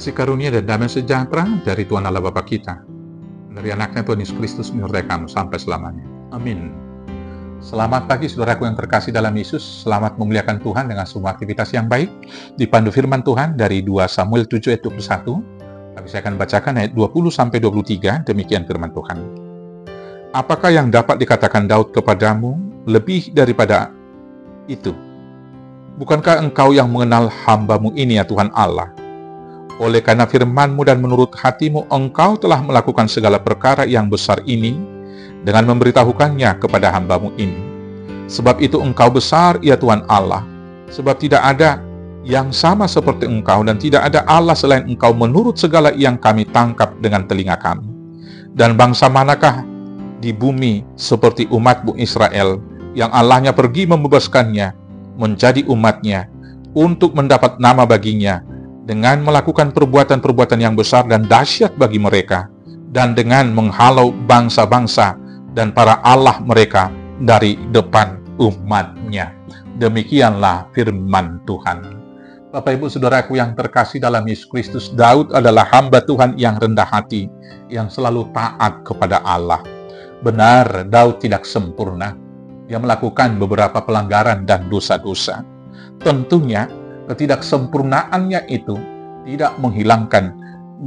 Kasih karunia dan damai sejahtera dari Tuhan Allah Bapa kita, dari anaknya Tuhan Yesus Kristus menyertai kamu sampai selamanya. Amin. Selamat pagi saudaraku yang terkasih dalam Yesus. Selamat memuliakan Tuhan dengan semua aktivitas yang baik. Dipandu firman Tuhan dari 2 Samuel 7 ayat 21. Tapi saya akan bacakan ayat 20-23. Demikian firman Tuhan. Apakah yang dapat dikatakan Daud kepadamu lebih daripada itu? Bukankah engkau yang mengenal hamba-Mu ini ya Tuhan Allah? Oleh karena firman-Mu dan menurut hati-Mu, engkau telah melakukan segala perkara yang besar ini dengan memberitahukannya kepada hamba-Mu ini. Sebab itu engkau besar, ya Tuhan Allah, sebab tidak ada yang sama seperti engkau dan tidak ada Allah selain engkau menurut segala yang kami tangkap dengan telinga kami. Dan bangsa manakah di bumi seperti umat-Mu Israel yang Allahnya pergi membebaskannya menjadi umatnya untuk mendapat nama baginya, dengan melakukan perbuatan-perbuatan yang besar dan dahsyat bagi mereka, dan dengan menghalau bangsa-bangsa dan para Allah mereka dari depan umatnya. Demikianlah firman Tuhan. Bapak Ibu Saudaraku yang terkasih dalam Yesus Kristus, Daud adalah hamba Tuhan yang rendah hati, yang selalu taat kepada Allah. Benar, Daud tidak sempurna. Dia melakukan beberapa pelanggaran dan dosa-dosa. Tentunya, ketidaksempurnaannya itu tidak menghilangkan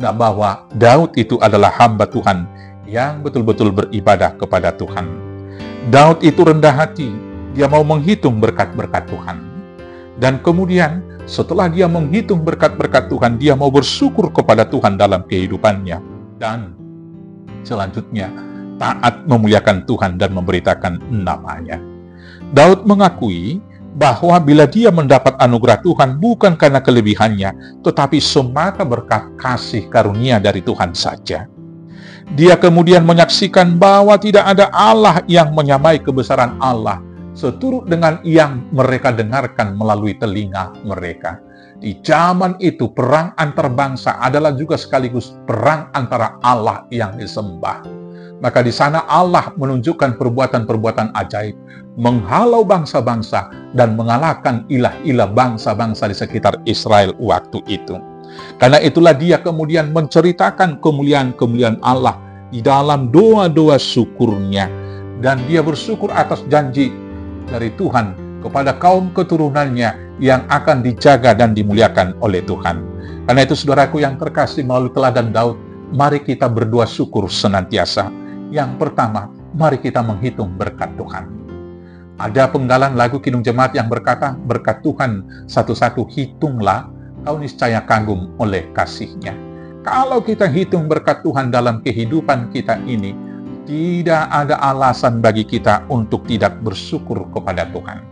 bahwa Daud itu adalah hamba Tuhan yang betul-betul beribadah kepada Tuhan. Daud itu rendah hati, dia mau menghitung berkat-berkat Tuhan. Dan kemudian setelah dia menghitung berkat-berkat Tuhan, dia mau bersyukur kepada Tuhan dalam kehidupannya. Dan selanjutnya taat memuliakan Tuhan dan memberitakan namanya. Daud mengakui bahwa bila dia mendapat anugerah Tuhan bukan karena kelebihannya, tetapi semata berkat kasih karunia dari Tuhan saja. Dia kemudian menyaksikan bahwa tidak ada Allah yang menyamai kebesaran Allah, seturut dengan yang mereka dengarkan melalui telinga mereka. Di zaman itu, perang antar bangsa adalah juga sekaligus perang antara Allah yang disembah. Maka di sana Allah menunjukkan perbuatan-perbuatan ajaib, menghalau bangsa-bangsa dan mengalahkan ilah-ilah bangsa-bangsa di sekitar Israel waktu itu. Karena itulah dia kemudian menceritakan kemuliaan-kemuliaan Allah di dalam doa-doa syukurnya. Dan dia bersyukur atas janji dari Tuhan kepada kaum keturunannya yang akan dijaga dan dimuliakan oleh Tuhan. Karena itu saudaraku yang terkasih, melalui teladan Daud, mari kita berdoa syukur senantiasa. Yang pertama, mari kita menghitung berkat Tuhan. Ada penggalan lagu Kidung Jemaat yang berkata, berkat Tuhan satu-satu hitunglah, kau niscaya kagum oleh kasih-Nya. Kalau kita hitung berkat Tuhan dalam kehidupan kita ini, tidak ada alasan bagi kita untuk tidak bersyukur kepada Tuhan.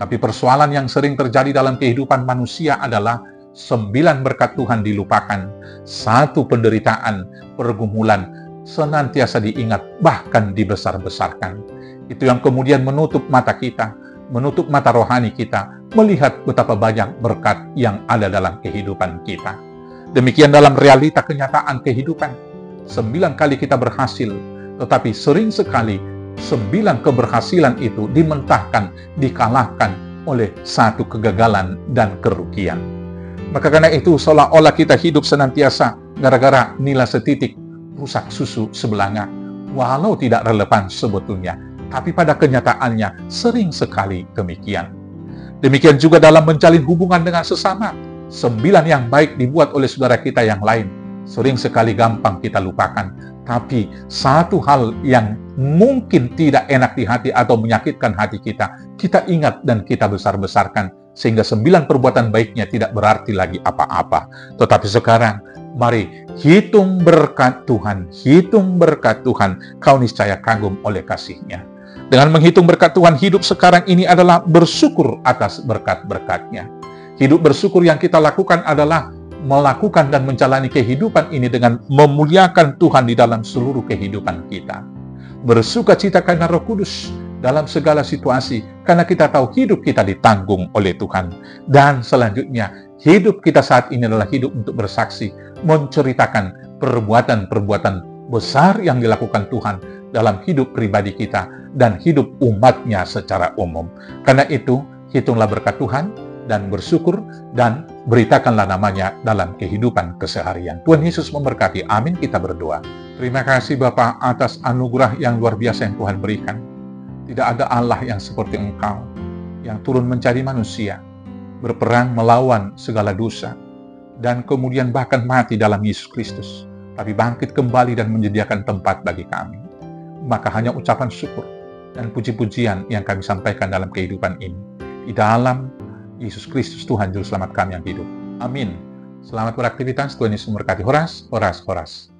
Tapi persoalan yang sering terjadi dalam kehidupan manusia adalah 9 berkat Tuhan dilupakan, 1 penderitaan, pergumulan, senantiasa diingat, bahkan dibesar-besarkan. Itu yang kemudian menutup mata kita, menutup mata rohani kita, melihat betapa banyak berkat yang ada dalam kehidupan kita. Demikian dalam realita kenyataan kehidupan. 9 kali kita berhasil, tetapi sering sekali 9 keberhasilan itu dimentahkan, dikalahkan oleh 1 kegagalan dan kerugian. Maka karena itu seolah-olah kita hidup senantiasa gara-gara nilai setitik rusak susu sebelanga, walau tidak relevan sebetulnya, tapi pada kenyataannya sering sekali demikian. Demikian juga dalam menjalin hubungan dengan sesama. 9 yang baik dibuat oleh saudara kita yang lain, sering sekali gampang kita lupakan. Tapi 1 hal yang mungkin tidak enak di hati atau menyakitkan hati kita ingat dan kita besar-besarkan, sehingga 9 perbuatan baiknya tidak berarti lagi apa-apa. Tetapi sekarang, mari hitung berkat Tuhan, hitung berkat Tuhan, kau niscaya kagum oleh kasih-Nya. Dengan menghitung berkat Tuhan, hidup sekarang ini adalah bersyukur atas berkat-berkat-Nya. Hidup bersyukur yang kita lakukan adalah melakukan dan menjalani kehidupan ini dengan memuliakan Tuhan di dalam seluruh kehidupan kita. Bersukacita karena Roh Kudus dalam segala situasi, karena kita tahu hidup kita ditanggung oleh Tuhan. Dan selanjutnya, hidup kita saat ini adalah hidup untuk bersaksi, menceritakan perbuatan-perbuatan besar yang dilakukan Tuhan dalam hidup pribadi kita dan hidup umat-Nya secara umum. Karena itu, hitunglah berkat Tuhan, dan bersyukur, dan beritakanlah namanya dalam kehidupan keseharian. Tuhan Yesus memberkati. Amin. Kita berdoa. Terima kasih Bapa atas anugerah yang luar biasa yang Tuhan berikan. Tidak ada Allah yang seperti Engkau, yang turun menjadi manusia, berperang melawan segala dosa, dan kemudian bahkan mati dalam Yesus Kristus, tapi bangkit kembali dan menyediakan tempat bagi kami. Maka hanya ucapan syukur dan puji-pujian yang kami sampaikan dalam kehidupan ini. Di dalam Yesus Kristus Tuhan Juru Selamat kami yang hidup. Amin. Selamat beraktivitas. Tuhan Yesus memberkati. Horas, horas, horas.